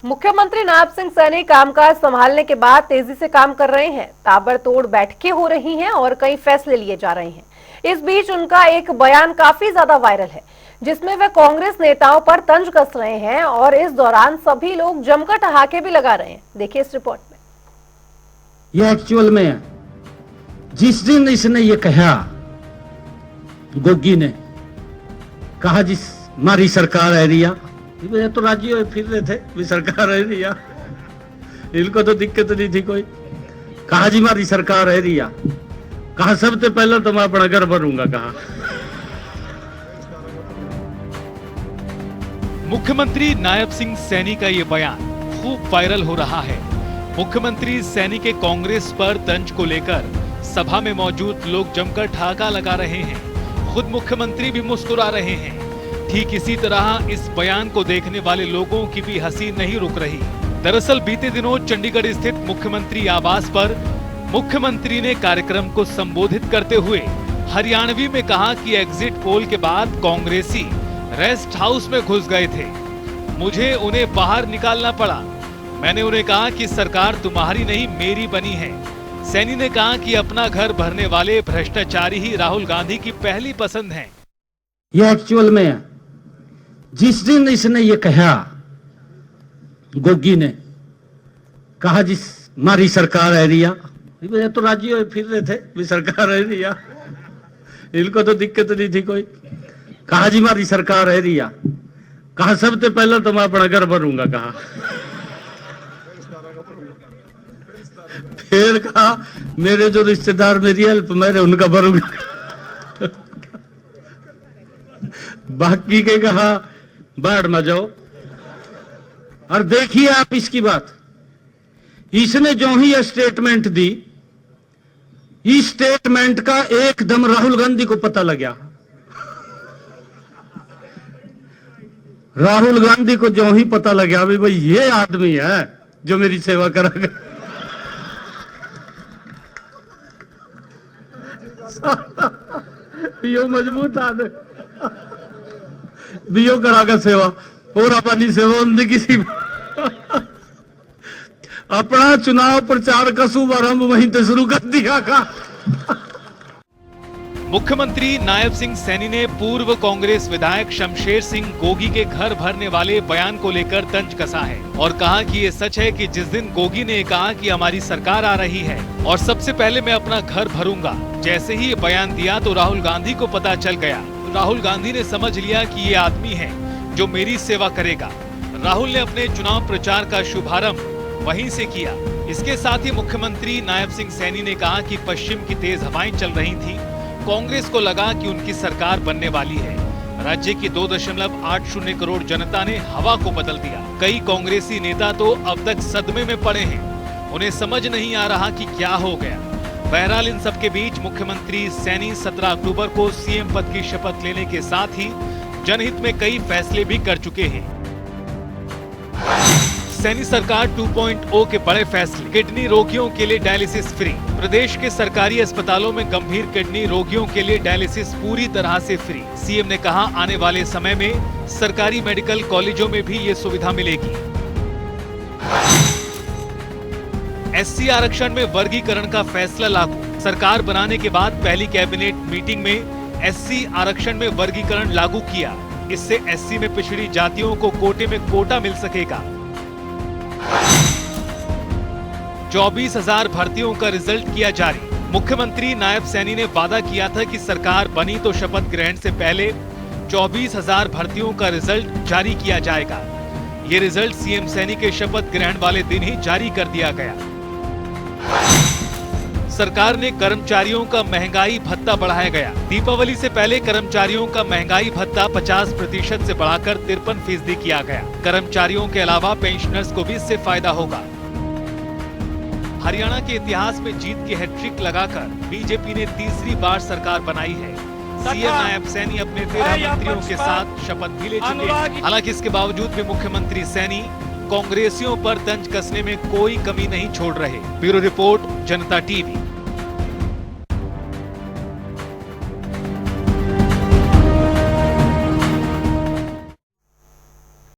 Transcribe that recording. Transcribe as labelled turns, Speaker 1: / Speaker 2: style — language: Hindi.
Speaker 1: मुख्यमंत्री नायब सिंह सैनी कामकाज संभालने के बाद तेजी से काम कर रहे हैं। ताबड़तोड़ बैठकें हो रही हैं और कई फैसले लिए जा रहे हैं। इस बीच उनका एक बयान काफी ज्यादा वायरल है, जिसमें वे कांग्रेस नेताओं पर तंज कस रहे हैं और इस दौरान सभी लोग जमकर ठहाके भी लगा रहे हैं। देखिए इस रिपोर्ट में।
Speaker 2: ये एक्चुअल में जिस दिन इसने ये कहा, गोगी ने कहा जिस हमारी सरकार है रिया, ये तो राजी हुए फिर रहे थे भी सरकार है रिया, इनको तो दिक्कत नहीं थी कोई। कहा जी हमारी सरकार है रिया, कहा सबसे पहले तो मैं अपना घर भरूंगा। कहा
Speaker 3: मुख्यमंत्री नायब सिंह सैनी का ये बयान खूब वायरल हो रहा है। मुख्यमंत्री सैनी के कांग्रेस पर तंज को लेकर सभा में मौजूद लोग जमकर ठहाका लगा रहे हैं। खुद मुख्यमंत्री भी मुस्कुरा रहे हैं। ठीक इसी तरह इस बयान को देखने वाले लोगों की भी हंसी नहीं रुक रही। दरअसल बीते दिनों चंडीगढ़ स्थित मुख्यमंत्री आवास पर मुख्यमंत्री ने कार्यक्रम को संबोधित करते हुए हरियाणवी में कहा कि एग्जिट पोल के बाद कांग्रेसी रेस्ट हाउस में घुस गए थे, मुझे उन्हें बाहर निकालना पड़ा। मैंने उन्हें कहा कि सरकार तुम्हारी नहीं मेरी बनी है। सैनी ने कहा कि अपना घर भरने वाले भ्रष्टाचारी ही राहुल गांधी की पहली पसंद हैं।
Speaker 2: ये एक्चुअल में जिस दिन इसने ये कहा, गोगी ने कहा जिस हमारी सरकार है रिया, ये तो राजी हुए फिर रहे थे भी सरकार है रिया, इनको तो दिक्कत नहीं थी कोई। कहा जी हमारी सरकार है रिया, कहा सबसे पहले तो मैं अपना घर भरूंगा। कहा फिर कहा मेरे जो रिश्तेदार मेरी हेल्प मैंने उनका भरूंगा। बाकी के कहा बाढ़ में जाओ। और देखिए आप इसकी बात, इसने जो ही स्टेटमेंट दी, इस स्टेटमेंट का एकदम राहुल गांधी को पता लग गया। राहुल गांधी को जो ही पता लग गया भाई ये आदमी है जो मेरी सेवा करेगा। यो मजबूत आदमी बियो करागा सेवा और अपनी सेवा उनकी किसी अपना चुनाव प्रचार का शुभारंभ वहीं से शुरू कर दिया का।
Speaker 3: मुख्यमंत्री नायब सिंह सैनी ने पूर्व कांग्रेस विधायक शमशेर सिंह गोगी के घर भरने वाले बयान को लेकर तंज कसा है और कहा कि ये सच है कि जिस दिन गोगी ने कहा कि हमारी सरकार आ रही है और सबसे पहले मैं अपना घर भरूंगा, जैसे ही ये बयान दिया तो राहुल गांधी को पता चल गया। राहुल गांधी ने समझ लिया कि ये आदमी है जो मेरी सेवा करेगा। राहुल ने अपने चुनाव प्रचार का शुभारंभ वहीं से किया। इसके साथ ही मुख्यमंत्री नायब सिंह सैनी ने कहा कि पश्चिम की तेज हवाएं चल रही थी, कांग्रेस को लगा कि उनकी सरकार बनने वाली है। राज्य की 2.80 करोड़ जनता ने हवा को बदल दिया। कई कांग्रेसी नेता तो अब तक सदमे में पड़े हैं, उन्हें समझ नहीं आ रहा कि क्या हो गया। बहरहाल इन सबके बीच मुख्यमंत्री सैनी 17 अक्टूबर को सीएम पद की शपथ लेने के साथ ही जनहित में कई फैसले भी कर चुके हैं। सैनी सरकार 2.0 के बड़े फैसले। किडनी रोगियों के लिए डायलिसिस फ्री। प्रदेश के सरकारी अस्पतालों में गंभीर किडनी रोगियों के लिए डायलिसिस पूरी तरह से फ्री। सीएम ने कहा आने वाले समय में सरकारी मेडिकल कॉलेजों में भी ये सुविधा मिलेगी। एससी आरक्षण में वर्गीकरण का फैसला लागू। सरकार बनाने के बाद पहली कैबिनेट मीटिंग में एससी आरक्षण में वर्गीकरण लागू किया। इससे एससी में पिछड़ी जातियों को कोटे में कोटा मिल सकेगा। 24,000 भर्तियों का रिजल्ट किया जारी। मुख्यमंत्री नायब सैनी ने वादा किया था कि सरकार बनी तो शपथ ग्रहण से पहले 24,000 भर्तियों का रिजल्ट जारी किया जाएगा। ये रिजल्ट सीएम सैनी के शपथ ग्रहण वाले दिन ही जारी कर दिया गया। सरकार ने कर्मचारियों का महंगाई भत्ता बढ़ाया गया। दीपावली से पहले कर्मचारियों का महंगाई भत्ता 50% से बढ़ाकर 53% किया गया। कर्मचारियों के अलावा पेंशनर्स को भी इससे फायदा होगा। हरियाणा के इतिहास में जीत की हैट्रिक लगाकर बीजेपी ने तीसरी बार सरकार बनाई है। सीएम नायब सैनी अपने 13 मंत्रियों के साथ शपथ भी ले चुके हैं। हालांकि इसके बावजूद भी मुख्यमंत्री सैनी कांग्रेसियों पर तंज कसने में कोई कमी नहीं छोड़ रहे। ब्यूरो रिपोर्ट, जनता टीवी।